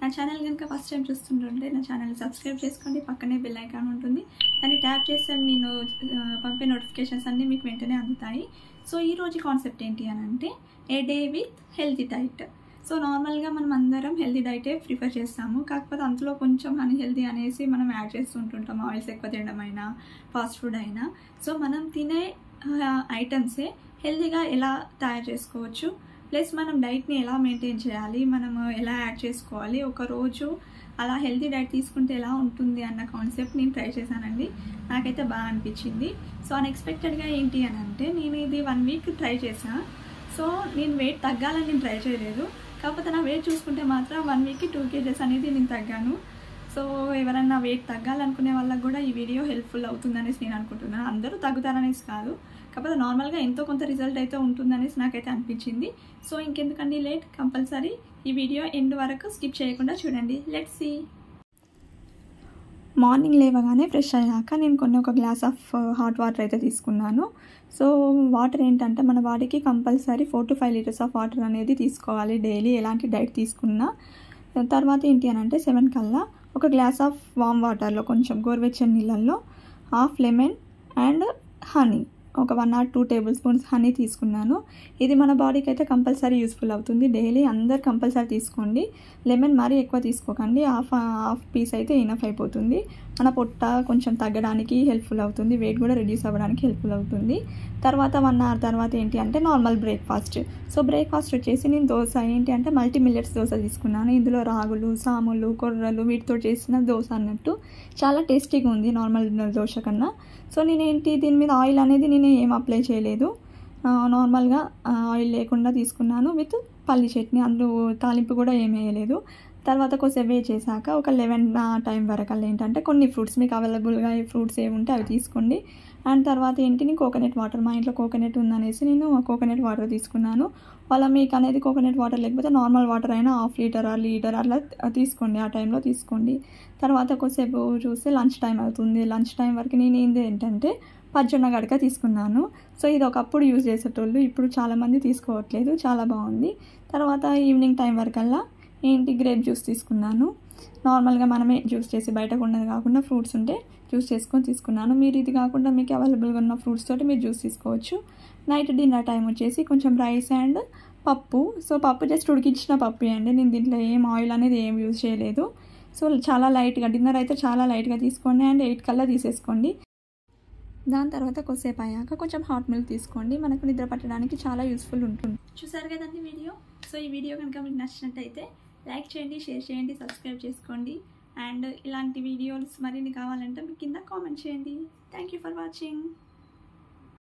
నా ఛానల్ కనుక first time చూస్తుంటే నా ఛానల్ సబ్స్క్రైబ్ చేసుకోండి, పక్కనే బెల్ ఐకాన్ ఉంటుంది, దాన్ని ట్యాప్ చేస్తే నేను పంపే నోటిఫికేషన్స్ అన్నీ మీకు వెంటనే అందుతాయి. సో ఈరోజు కాన్సెప్ట్ ఏంటి అని అంటే a day with healthy diet. So నార్మల్గా మనం అందరం హెల్తీ డైటే ప్రిఫర్ చేస్తాము, కాకపోతే అందులో కొంచెం అన్హెల్తీ అనేసి మనం యాడ్ చేస్తుంటుంటాం, ఆయిల్స్ ఎక్కువ తినడం అయినా ఫాస్ట్ ఫుడ్ అయినా. సో మనం తినే ఐటమ్సే హెల్తీగా ఎలా తయారు చేసుకోవచ్చు, ప్లస్ మనం డైట్ని ఎలా మెయింటైన్ చేయాలి, మనము ఎలా యాడ్ చేసుకోవాలి, ఒకరోజు అలా హెల్తీ డైట్ తీసుకుంటే ఎలా ఉంటుంది అన్న కాన్సెప్ట్ నేను ట్రై చేశానండి. నాకైతే బాగా అనిపించింది. సో అన్ఎక్స్పెక్టెడ్గా ఏంటి అని అంటే నేను ఇది 1 వీక్ ట్రై చేశాను. సో నేను వెయిట్ తగ్గాలని నేను ట్రై చేయలేదు, కాకపోతే నా వెయిట్ చూసుకుంటే మాత్రం 1 వీక్కి 2 kgs అనేది నేను తగ్గాను. సో ఎవరన్నా వెయిట్ తగ్గాలనుకునే వాళ్ళకి కూడా ఈ వీడియో హెల్ప్ఫుల్ అవుతుందనేసి నేను అనుకుంటున్నాను. అందరూ తగ్గుతారనేసి కాదు, కాకపోతే నార్మల్గా ఎంతో కొంత రిజల్ట్ అయితే ఉంటుందనేసి నాకైతే అనిపించింది. సో ఇంకెందుకండి లేట్, కంపల్సరీ ఈ వీడియో ఎండ్ వరకు స్కిప్ చేయకుండా చూడండి. Let's see. మార్నింగ్ లేవగానే ఫ్రెష్ అయ్యాక నేను ఒక గ్లాస్ ఆఫ్ హాట్ వాటర్ అయితే తీసుకున్నాను. సో వాటర్ ఏంటంటే మన బాడీకి compulsory 4 to 5 litres of water అనేది తీసుకోవాలి డైలీ, ఎలాంటి డైట్ తీసుకున్నా. తర్వాత ఏంటి అని అంటే 7 కల్లా ఒక గ్లాస్ ఆఫ్ వామ్ వాటర్లో కొంచెం గోరువెచ్చని నీళ్ళల్లో హాఫ్ లెమన్ అండ్ హనీ, ఒక 1 or 2 tablespoons హనీ తీసుకున్నాను. ఇది మన బాడీకి అయితే కంపల్సరీ యూస్ఫుల్ అవుతుంది. డైలీ అందరు కంపల్సరీ తీసుకోండి. లెమన్ మరీ ఎక్కువ తీసుకోకండి, హాఫ్ పీస్ అయితే ఇనఫ్ అయిపోతుంది. మన పొట్ట కొంచెం తగ్గడానికి హెల్ప్ఫుల్ అవుతుంది, వెయిట్ కూడా రిడ్యూస్ అవ్వడానికి హెల్ప్ఫుల్ అవుతుంది. తర్వాత 1 hour తర్వాత ఏంటి అంటే నార్మల్ బ్రేక్ఫాస్ట్. సో బ్రేక్ఫాస్ట్ వచ్చేసి నేను దోశ ఏంటి అంటే మల్టీ మిల్లెట్స్ దోశ తీసుకున్నాను. ఇందులో రాగులు, సాములు, కొర్రలు వీటితో చేసిన దోశ అన్నట్టు చాలా టేస్టీగా ఉంది నార్మల్ దోశ కన్నా. సో నేనేంటి దీని మీద ఆయిల్ అనేది నేను ఏం అప్లై చేయలేదు, నార్మల్గా ఆయిల్ లేకుండా తీసుకున్నాను విత్ పల్లి చట్నీ, అందులో తాలింపు కూడా ఏమి వేయలేదు. తర్వాత కొద్దిసేపు వెయిట్ చేశాక ఒక 11 టైం వరకు ఏంటంటే కొన్ని ఫ్రూట్స్ మీకు అవైలబుల్గా ఫ్రూట్స్ ఏమి ఉంటే అవి తీసుకోండి. అండ్ తర్వాత ఏంటి నేను కోకోనట్ వాటర్, మా ఇంట్లో కోకోనట్ ఉందనేసి నేను కోకోనట్ వాటర్ తీసుకున్నాను. వాళ్ళ మీకు అనేది కోకోనట్ వాటర్ లేకపోతే నార్మల్ వాటర్ అయినా 1/2 లీటర్ or లీటర్ అలా తీసుకోండి, ఆ టైంలో తీసుకోండి. తర్వాత కొద్దిసేపు చూస్తే లంచ్ టైం అవుతుంది. లంచ్ టైం వరకు నేను ఏంటంటే పజ్జొన్న గడక తీసుకున్నాను. సో ఇది ఒకప్పుడు యూజ్ చేసేటోళ్ళు, ఇప్పుడు చాలామంది తీసుకోవట్లేదు, చాలా బాగుంది. తర్వాత ఈవినింగ్ టైం వరకల్లా ఏంటి గ్రేప్ జ్యూస్ తీసుకున్నాను. నార్మల్గా మనమే జ్యూస్ చేసి బయటకు ఉన్నది కాకుండా ఫ్రూట్స్ ఉంటే జ్యూస్ చేసుకొని తీసుకున్నాను. మీరు ఇది కాకుండా మీకు అవైలబుల్గా ఉన్న ఫ్రూట్స్ తోటి మీరు జ్యూస్ తీసుకోవచ్చు. నైట్ డిన్నర్ టైం వచ్చేసి కొంచెం రైస్ అండ్ పప్పు. సో పప్పు జస్ట్ ఉడికించిన పప్పు అండి, నేను దీంట్లో ఏం ఆయిల్ అనేది ఏం యూజ్ చేయలేదు. సో చాలా లైట్గా డిన్నర్ అయితే చాలా లైట్గా తీసుకోండి అండ్ 8 కల్లా తీసేసుకోండి. దాని తర్వాత కొద్దిసేపు అయ్యాక కొంచెం హాట్ మిల్క్ తీసుకోండి, మనకు నిద్ర పట్టడానికి చాలా యూస్ఫుల్ ఉంటుంది. చూసారు కదండి వీడియో. సో ఈ వీడియో కనుక మీకు నచ్చినట్టయితే లైక్ చేయండి, షేర్ చేయండి, సబ్స్క్రైబ్ చేసుకోండి. అండ్ ఇలాంటి వీడియోస్ మరిన్ని కావాలంటే మీకు కింద కామెంట్ చేయండి. Thank you for watching.